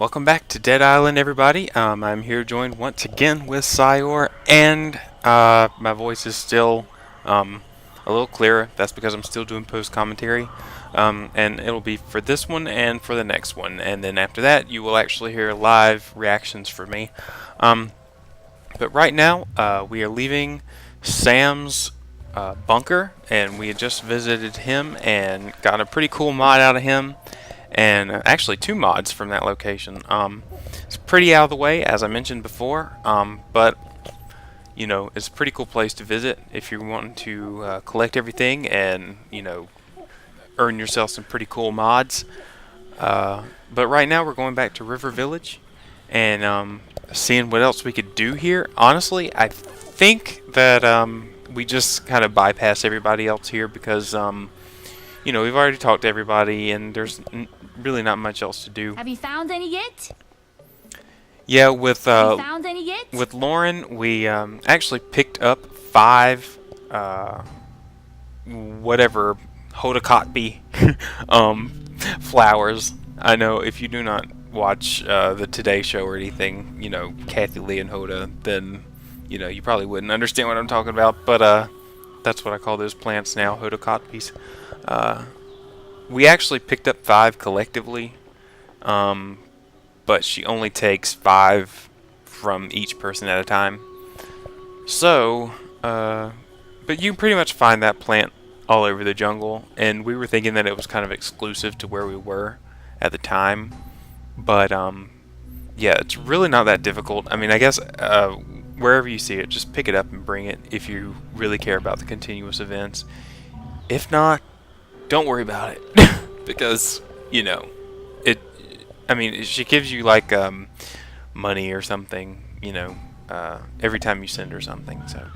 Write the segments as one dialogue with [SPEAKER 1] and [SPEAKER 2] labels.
[SPEAKER 1] Welcome back to Dead Island, everybody. I'm here joined once again with Syor, and my voice is still a little clearer. That's because I'm still doing post commentary, and it'll be for this one and for the next one. And then after that, you will actually hear live reactions from me. But right now, we are leaving Sam's bunker, and we had just visited him and got a pretty cool mod out of him. And actually two mods from that location. It's pretty out of the way, as I mentioned before, but you know, it's a pretty cool place to visit if you're wanting to collect everything and, you know, earn yourself some pretty cool mods. But right now we're going back to River Village and seeing what else we could do here. Honestly, I think that we just kind of bypass everybody else here because you know, we've already talked to everybody, and there's really not much else to do.
[SPEAKER 2] Have you found any yet?
[SPEAKER 1] Yeah, with Lauren, we actually picked up 5 whatever Hodakotbi flowers. I know if you do not watch the Today Show or anything, you know, Kathy Lee and Hoda, then you know you probably wouldn't understand what I'm talking about. But that's what I call those plants now, Hodakotbis. We actually picked up 5 collectively, but she only takes 5 from each person at a time. So, but you can pretty much find that plant all over the jungle, and we were thinking that it was kind of exclusive to where we were at the time. But, yeah, it's really not that difficult. I mean, I guess wherever you see it, just pick it up and bring it if you really care about the continuous events. If not, don't worry about it because you know it. I mean, she gives you like money or something, you know, every time you send her something. So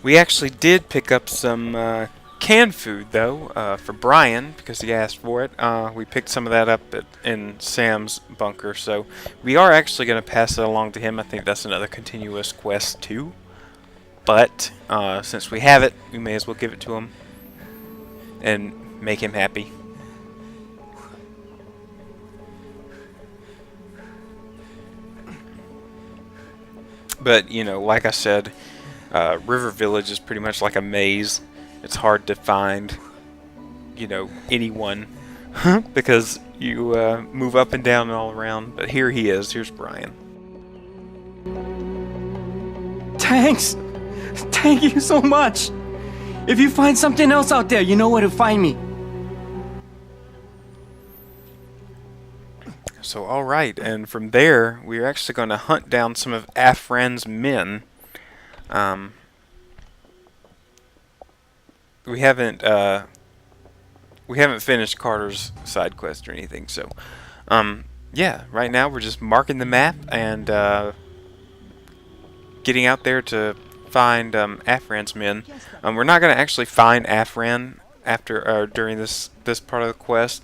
[SPEAKER 1] we actually did pick up some canned food though for Brian because he asked for it. We picked some of that up in Sam's bunker, so we are actually going to pass it along to him. I think that's another continuous quest too, but since we have it, we may as well give it to him and make him happy. But you know, like I said, River Village is pretty much like a maze. It's hard to find, you know, anyone because you move up and down and all around. But here he is. Here's Brian.
[SPEAKER 3] Thanks. Thank you so much. If you find something else out there, you know where to find me.
[SPEAKER 1] So, alright, and from there, we're actually going to hunt down some of Afran's men. We haven't finished Carter's side quest or anything, so yeah, right now we're just marking the map and getting out there to find Afran's men. We're not going to actually find Afran after during this part of the quest.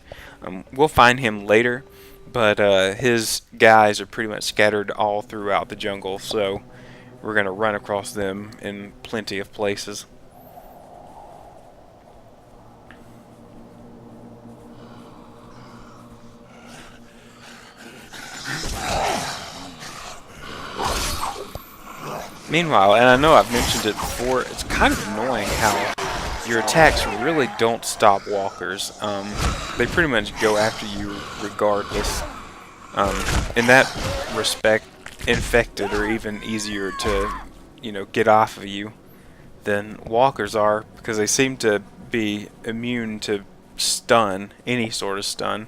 [SPEAKER 1] We'll find him later, but his guys are pretty much scattered all throughout the jungle, so we're going to run across them in plenty of places. Meanwhile, and I know I've mentioned it before, it's kind of annoying how your attacks really don't stop walkers. They pretty much go after you regardless. In that respect, infected are even easier to, you know, get off of you than walkers are because they seem to be immune to stun, any sort of stun.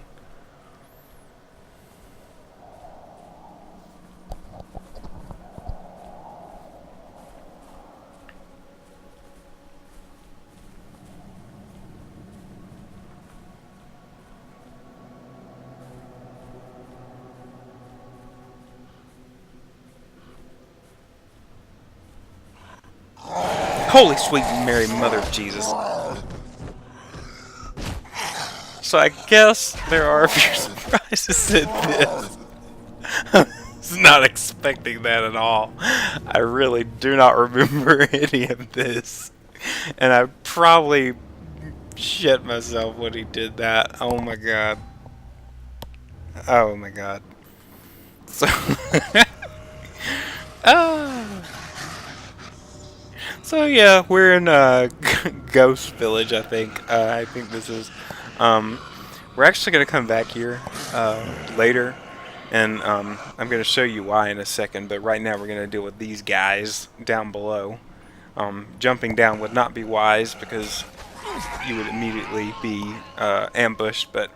[SPEAKER 1] Holy sweet Mary, Mother of Jesus. So I guess there are a few surprises in this. not expecting that at all. I really do not remember any of this. And I probably shit myself when he did that. Oh my god. Oh my god. So ah. So yeah, we're in Ghost Village, I think. I think this is we're actually going to come back here later, and I'm going to show you why in a second, but right now we're going to deal with these guys down below. Jumping down would not be wise because you would immediately be ambushed, but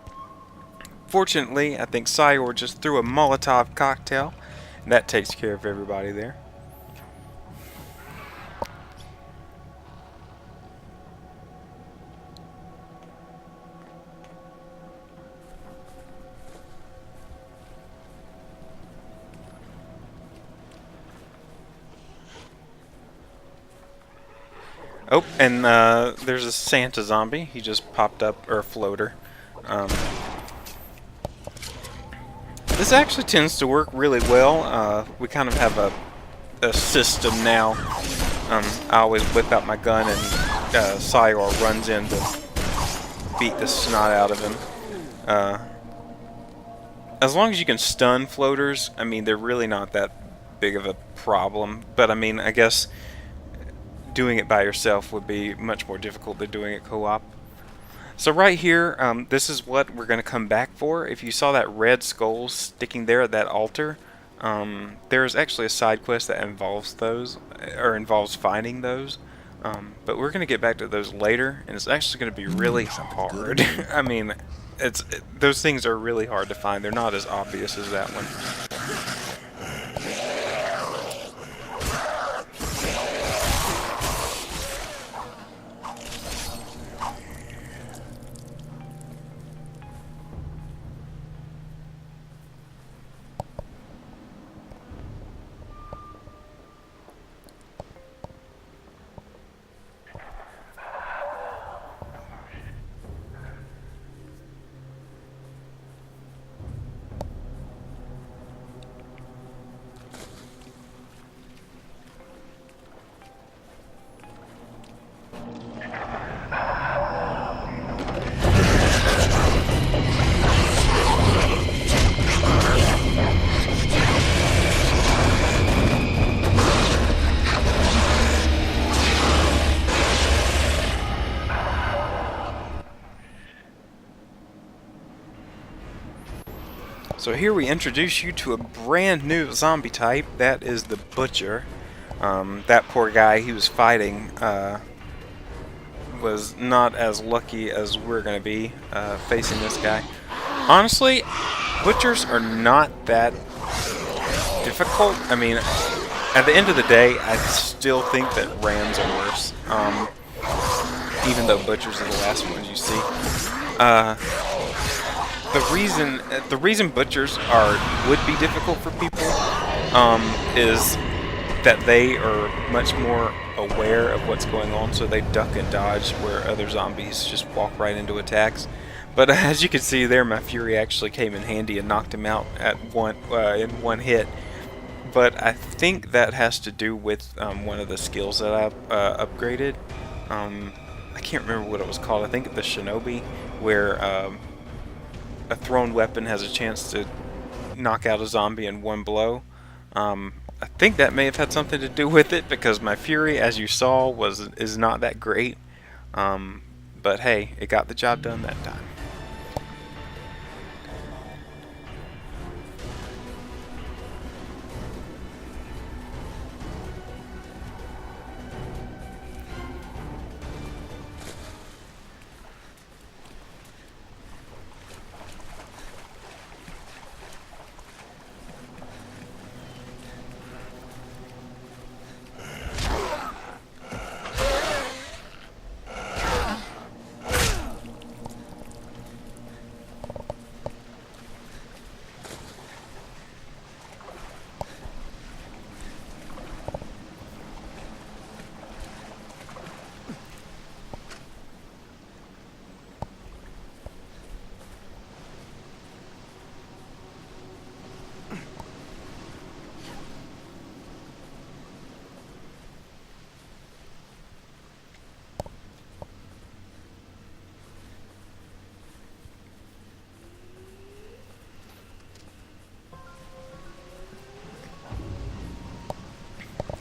[SPEAKER 1] fortunately, I think Sayor just threw a Molotov cocktail, and that takes care of everybody there. Oh, and there's a Santa zombie. He just popped up, or a floater. This actually tends to work really well. We kind of have a system now. I always whip out my gun and Sayor runs in to beat the snot out of him. As long as you can stun floaters, I mean, they're really not that big of a problem. But I mean, I guess doing it by yourself would be much more difficult than doing it co-op. So right here, this is what we're going to come back for. If you saw that red skull sticking there at that altar, there's actually a side quest that involves those, or involves finding those. But we're going to get back to those later, and it's actually going to be really hard. I mean, those things are really hard to find. They're not as obvious as that one. So here we introduce you to a brand new zombie type. That is the Butcher. That poor guy he was fighting was not as lucky as we're going to be facing this guy. Honestly, Butchers are not that difficult. I mean, at the end of the day, I still think that Rams are worse. Even though Butchers are the last ones you see. The reason Butchers would be difficult for people is that they are much more aware of what's going on, so they duck and dodge where other zombies just walk right into attacks. But as you can see there, my Fury actually came in handy and knocked him out at in one hit. But I think that has to do with one of the skills that I upgraded. I can't remember what it was called. I think the Shinobi, where a thrown weapon has a chance to knock out a zombie in one blow. I think that may have had something to do with it, because my Fury, as you saw, is not that great. But hey, it got the job done that time.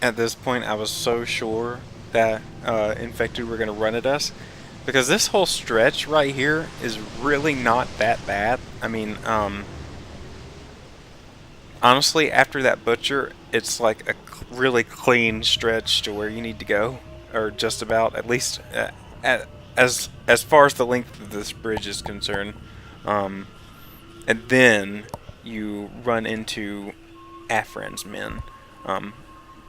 [SPEAKER 1] at this point I was so sure that infected were going to run at us, because this whole stretch right here is really not that bad. I mean, honestly, after that butcher, it's like a really clean stretch to where you need to go, or just about, at least as far as the length of this bridge is concerned. Um, and then you run into Afran's men. Um,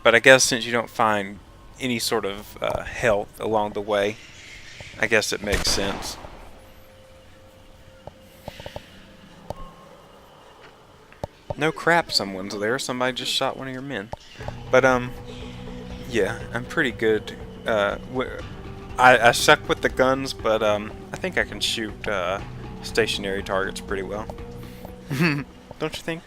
[SPEAKER 1] but I guess since you don't find any sort of health along the way, I guess it makes sense. No crap, someone's there. Somebody just shot one of your men. But, yeah, I'm pretty good. I suck with the guns, but, I think I can shoot, stationary targets pretty well. Don't you think?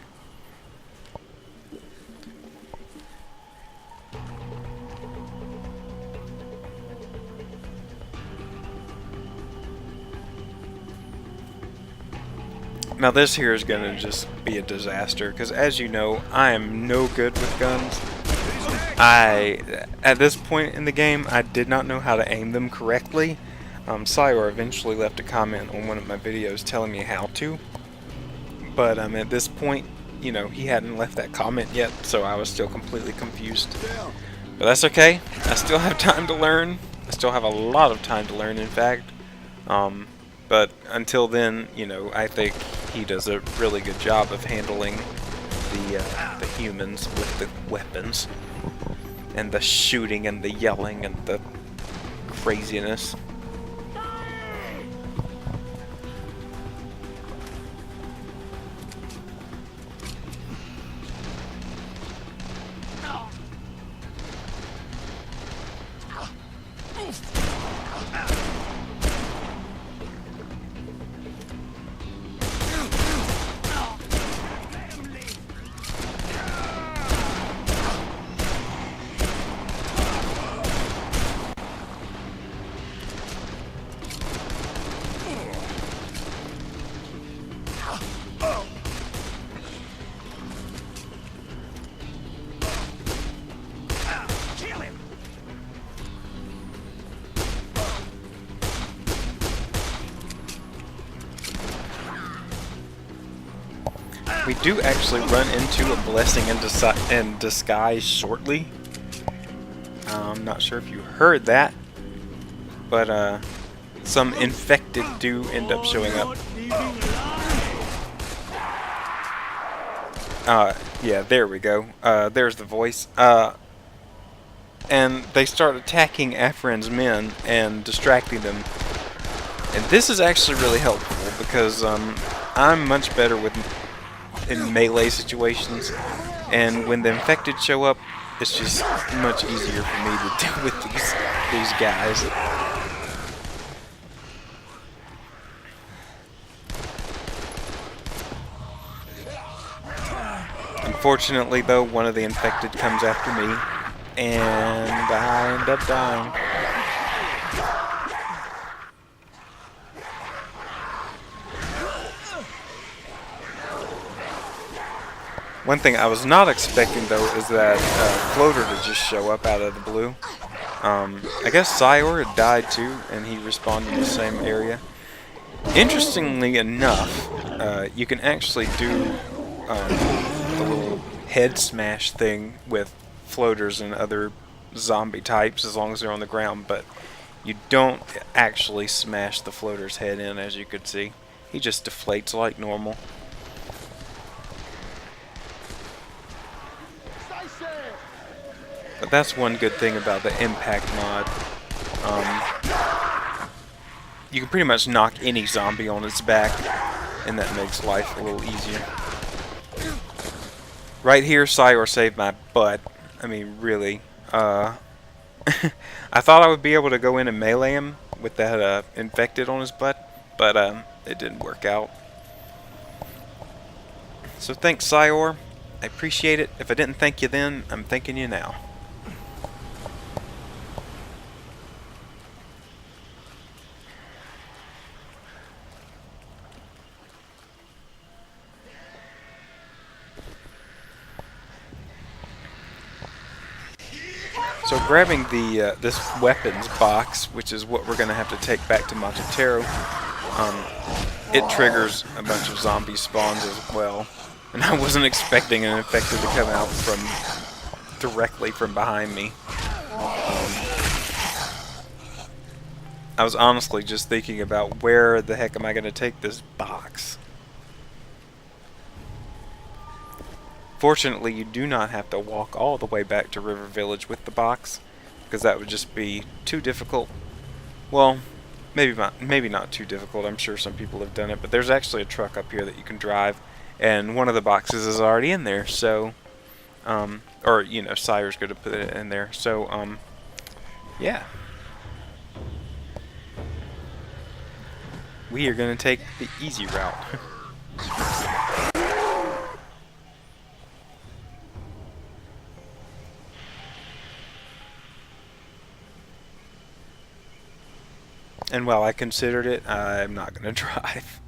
[SPEAKER 1] Now this here is going to just be a disaster, because as you know, I am no good with guns. At this point in the game, I did not know how to aim them correctly. Syor eventually left a comment on one of my videos telling me how to. But at this point, you know, he hadn't left that comment yet, so I was still completely confused. But that's okay. I still have time to learn. I still have a lot of time to learn, in fact. But until then, you know, I think he does a really good job of handling the humans with the weapons, and the shooting and the yelling and the craziness. We do actually run into a blessing in disguise shortly. I'm not sure if you heard that, but some infected do end up showing up. Yeah, there we go. There's the voice. And they start attacking Afran's men and distracting them. And this is actually really helpful, because I'm much better in melee situations, and when the infected show up, it's just much easier for me to deal with these guys. Unfortunately, though, one of the infected comes after me, and I end up dying. One thing I was not expecting, though, is that floater to just show up out of the blue. I guess Syor had died too, and he respawned in the same area. Interestingly enough, you can actually do the little head smash thing with floaters and other zombie types as long as they're on the ground, but you don't actually smash the floater's head in, as you could see. He just deflates like normal. But that's one good thing about the impact mod. You can pretty much knock any zombie on its back, and that makes life a little easier. Right here, Syor saved my butt. I mean, really. I thought I would be able to go in and melee him with that infected on his butt, but it didn't work out. So thanks, Syor. I appreciate it. If I didn't thank you then, I'm thanking you now. So grabbing the this weapons box, which is what we're going to have to take back to Matutero, it triggers a bunch of zombie spawns as well. And I wasn't expecting an infected to come out from directly from behind me. I was honestly just thinking about where the heck am I going to take this box. Fortunately, you do not have to walk all the way back to River Village with the box, because that would just be too difficult. Well, maybe not too difficult. I'm sure some people have done it, but there's actually a truck up here that you can drive, and one of the boxes is already in there. So, or you know, Sire's going to put it in there. So, yeah, we are going to take the easy route. And while I considered it, I'm not going to drive.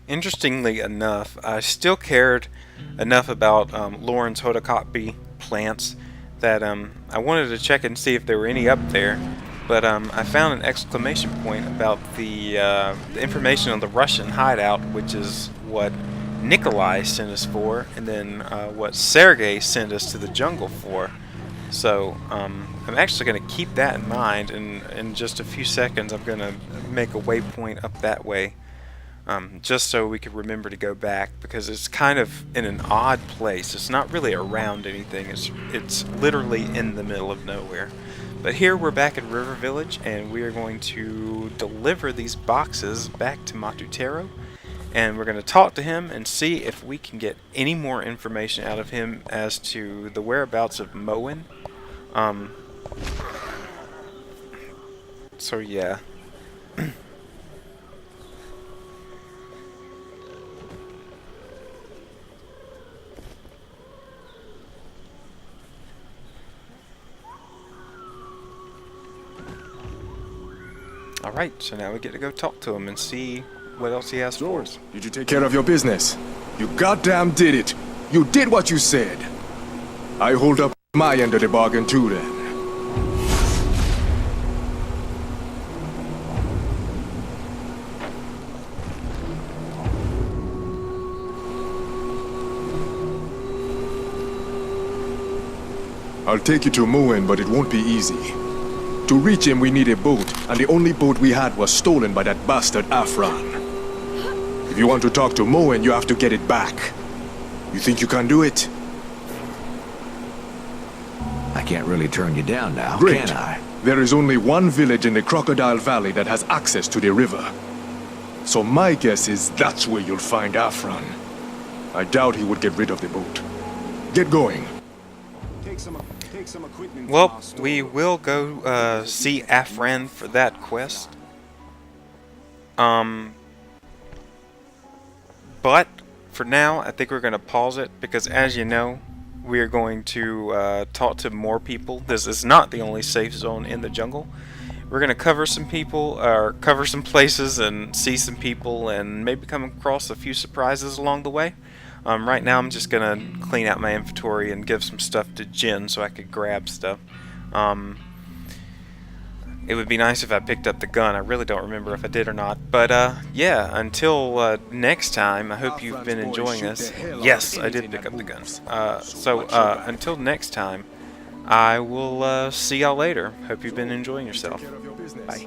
[SPEAKER 1] Interestingly enough, I still cared enough about Lauren's Hodokotb plants that I wanted to check and see if there were any up there. But I found an exclamation point about the information on the Russian hideout, which is what Nikolai sent us for, and then what Sergei sent us to the jungle for. So I'm actually going to keep that in mind, and in just a few seconds I'm going to make a waypoint up that way. Just so we could remember to go back, because it's kind of in an odd place. It's not really around anything. It's literally in the middle of nowhere. But here we're back at River Village, and we are going to deliver these boxes back to Matutero, and we're going to talk to him and see if we can get any more information out of him as to the whereabouts of Moen. So yeah. Alright, so now we get to go talk to him and see what else he has for us.
[SPEAKER 2] Did you take care of your business? You goddamn did it! You did what you said! I hold up my end of the bargain too then. I'll take you to Moen, but it won't be easy. To reach him, we need a boat, and the only boat we had was stolen by that bastard Afran. If you want to talk to Moen, you have to get it back. You think you can do it?
[SPEAKER 4] I can't really turn you down now,
[SPEAKER 2] Great.
[SPEAKER 4] can I?
[SPEAKER 2] There is only one village in the Crocodile Valley that has access to the river. So my guess is that's where you'll find Afran. I doubt he would get rid of the boat. Get going.
[SPEAKER 1] Well, we will go see Afran for that quest. But for now, I think we're going to pause it, because as you know, we are going to talk to more people. This is not the only safe zone in the jungle. We're going to cover some people, or cover some places, and see some people, and maybe come across a few surprises along the way. Right now I'm just going to clean out my inventory and give some stuff to Jin so I could grab stuff. It would be nice if I picked up the gun. I really don't remember if I did or not. But yeah, until next time, I hope you've been enjoying this. Yes, I did pick up the guns. So until next time, I will see y'all later. Hope you've been enjoying yourself. Bye.